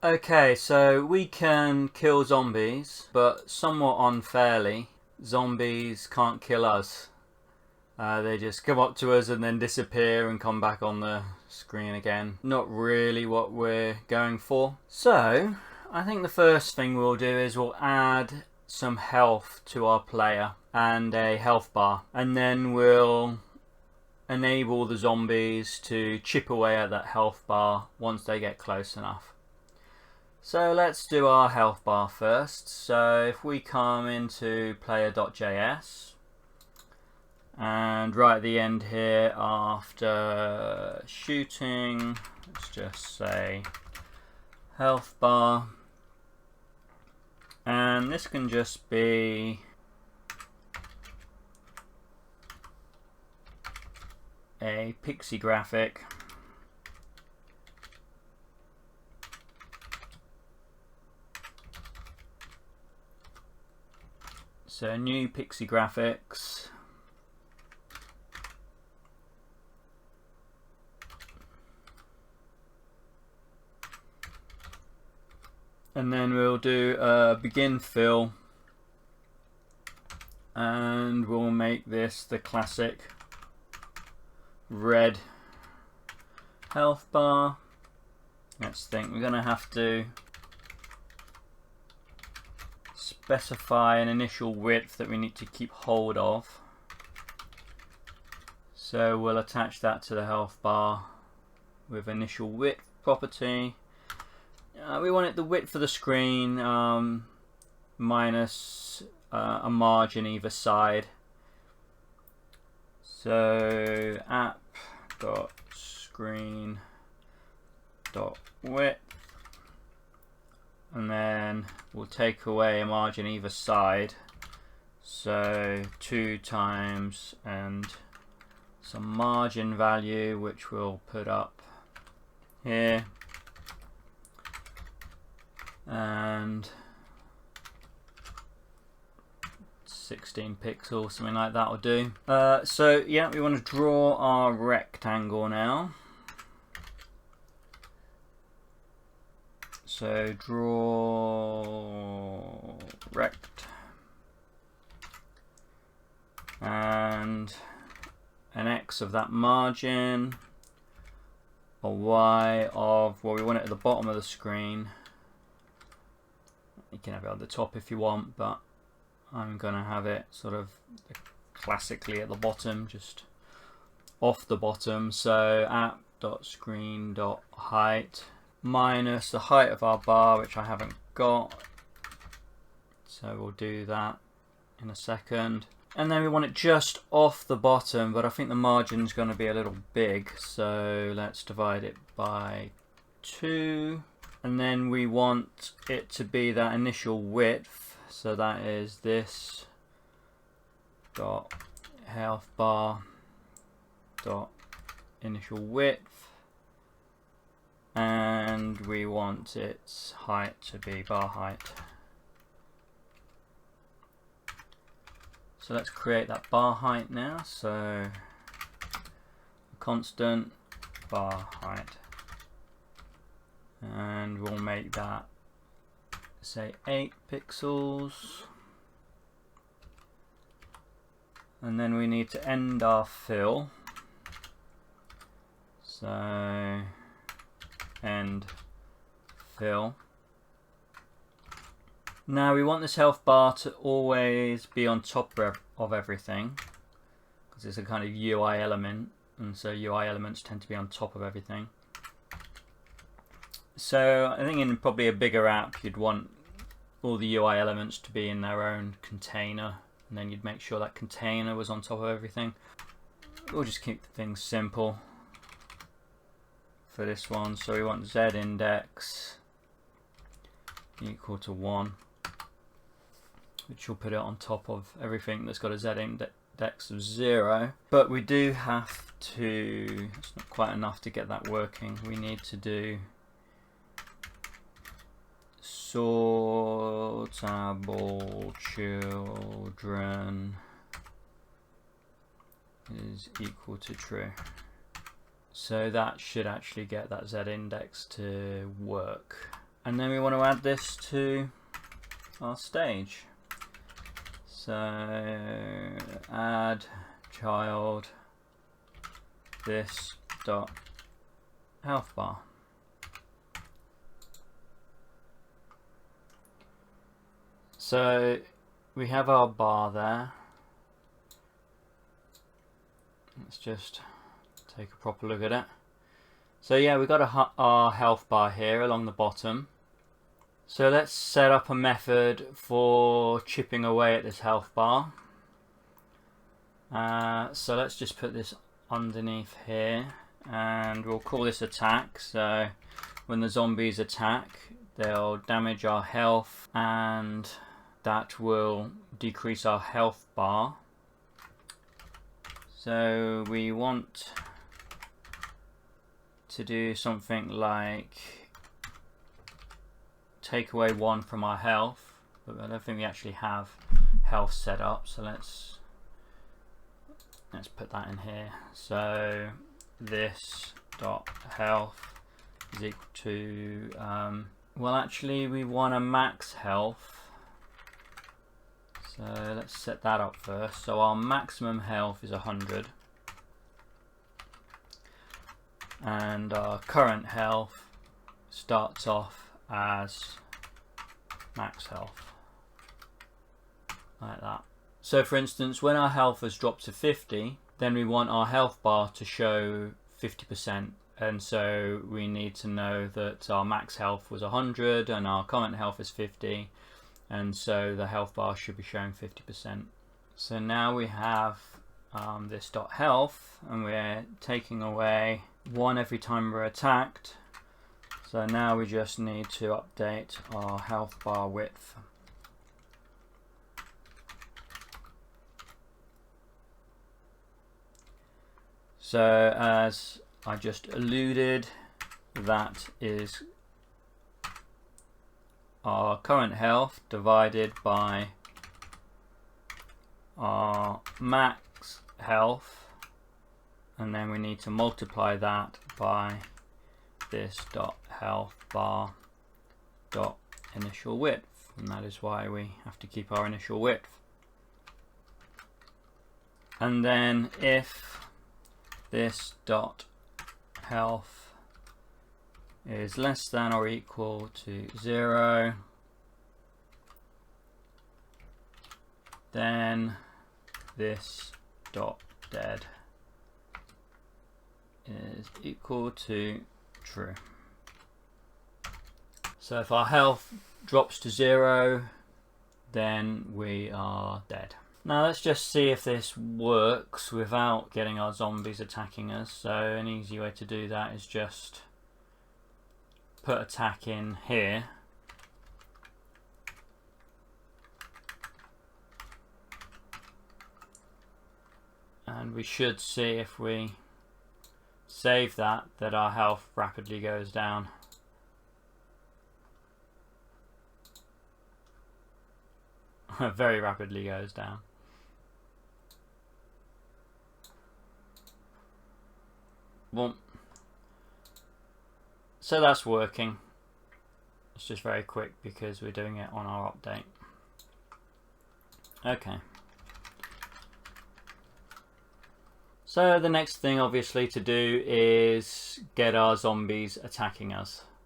Okay, so we can kill zombies, but somewhat unfairly, zombies can't kill us. They just come up to us and then disappear and come back on the screen again. Not really what we're going for. So, I think the first thing we'll do is we'll add some health to our player and a health bar. And then we'll enable the zombies to chip away at that health bar once they get close enough. So let's do our health bar first. So if we come into player.js and right at the end here after shooting, let's just say health bar, and this can just be a Pixi graphic. So new Pixi graphics. And then we'll do a begin fill. And we'll make this the classic red health bar. Let's think, we're going to have to specify an initial width that we need to keep hold of. So we'll attach that to the health bar with initial width property. We want it the width of the screen minus a margin either side. So app.screen.width, and then we'll take away a margin either side, so 2 times and some margin value which we'll put up here, and 16 pixels, something like that will do. So yeah, we want to draw our rectangle now. So draw rect, and an X of that margin, a Y of, well, we want it at the bottom of the screen. You can have it at the top if you want, but I'm going to have it sort of classically at the bottom, just off the bottom. So app.screen.height minus the height of our bar, which I haven't got. So we'll do that in a second. And then we want it just off the bottom, but I think the margin's going to be a little big. So let's divide it by 2. And then we want it to be that initial width. So that is this dot health bar dot initial width, and we want its height to be bar height. So let's create that bar height now. So constant bar height, and we'll make that, say, 8 pixels. And then we need to end our fill. So end fill. Now we want this health bar to always be on top of everything, because it's a kind of UI element, and so UI elements tend to be on top of everything. So I think in probably a bigger app you'd want all the UI elements to be in their own container, and then you'd make sure that container was on top of everything. We'll just keep things simple for this one. So we want zIndex equal to 1, which will put it on top of everything that's got a zIndex of 0. But we do have to, it's not quite enough to get that working. We need to do sortable children is equal to true. So that should actually get that zIndex to work. And then we want to add this to our stage. So add child this dot health bar. So we have our bar there. Let's just take a proper look at it. So yeah, we've got our health bar here along the bottom. So let's set up a method for chipping away at this health bar. So let's just put this underneath here, and we'll call this attack. So when the zombies attack, they'll damage our health, and that will decrease our health bar. So we want to do something like take away 1 from our health, but I don't think we actually have health set up, so let's put that in here. So this dot health is equal to well, actually we want a max health, so let's set that up first. So our maximum health is 100, and our current health starts off as max health, like that. So for instance, when our health has dropped to 50, then we want our health bar to show 50%, and so we need to know that our max health was 100 and our current health is 50, and so the health bar should be showing 50%. So now we have this dot health, and we're taking away 1 every time we're attacked. So now we just need to update our health bar width. So as I just alluded, that is our current health divided by our max health, and then we need to multiply that by this dot health bar dot initial width, and that is why we have to keep our initial width. And then if this dot health is less than or equal to 0, then this dot dead is equal to true. So if our health drops to 0, then we are dead. Now let's just see if this works without getting our zombies attacking us. So an easy way to do that is just put attack in here. And we should see, if we save that our health rapidly goes down. Very rapidly goes down. Well, so that's working. It's just very quick because we're doing it on our update. Okay. So the next thing obviously to do is get our zombies attacking us.